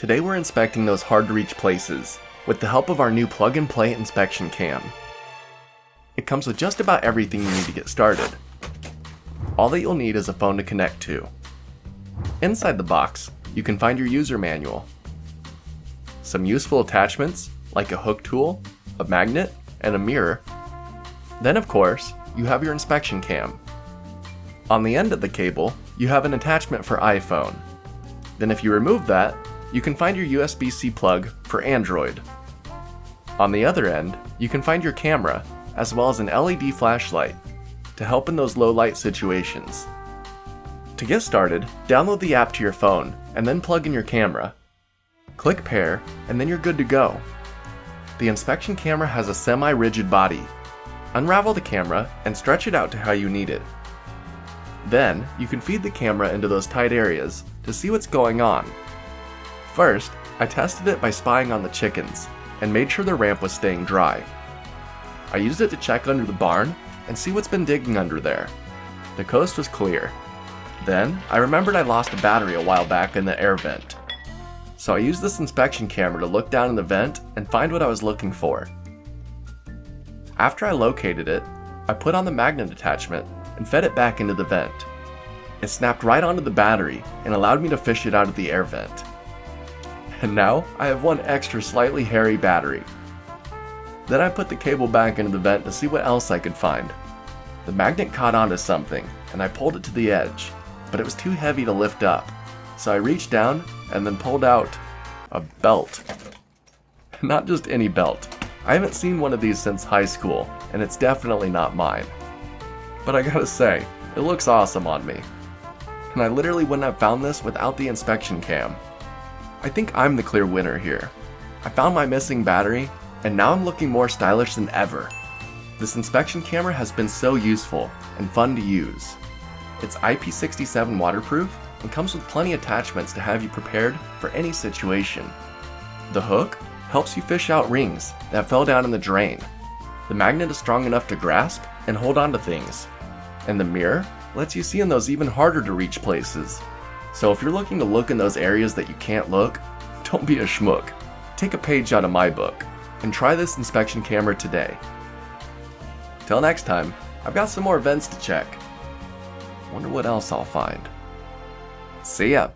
Today we're inspecting those hard to reach places with the help of our new plug-and-play inspection cam. It comes with just about everything you need to get started. All that you'll need is a phone to connect to. Inside the box, you can find your user manual, some useful attachments like a hook tool, a magnet, and a mirror. Then of course, you have your inspection cam. On the end of the cable, you have an attachment for iPhone. Then if you remove that, you can find your USB-C plug for Android. On the other end, you can find your camera, as well as an LED flashlight to help in those low light situations. To get started, download the app to your phone and then plug in your camera. Click pair, and then you're good to go. The inspection camera has a semi-rigid body. Unravel the camera and stretch it out to how you need it. Then, you can feed the camera into those tight areas to see what's going on. First, I tested it by spying on the chickens and made sure the ramp was staying dry. I used it to check under the barn and see what's been digging under there. The coast was clear. Then, I remembered I lost a battery a while back in the air vent. So I used this inspection camera to look down in the vent and find what I was looking for. After I located it, I put on the magnet attachment and fed it back into the vent. It snapped right onto the battery and allowed me to fish it out of the air vent. And now I have one extra slightly hairy battery. Then I put the cable back into the vent to see what else I could find. The magnet caught onto something and I pulled it to the edge, but it was too heavy to lift up. So I reached down and then pulled out a belt. Not just any belt. I haven't seen one of these since high school, and it's definitely not mine. But I gotta say, it looks awesome on me. And I literally wouldn't have found this without the inspection cam. I think I'm the clear winner here. I found my missing battery, and now I'm looking more stylish than ever. This inspection camera has been so useful and fun to use. It's Ip67 Waterproof and comes with plenty of attachments to have you prepared for any situation. The hook helps you fish out rings that fell down in the drain. The magnet is strong enough to grasp and hold on to things. And the mirror lets you see in those even harder to reach places. So if you're looking to look in those areas that you can't look, don't be a schmuck. Take a page out of my book and try this inspection camera today. Till next time, I've got some more vents to check. Wonder what else I'll find. See ya!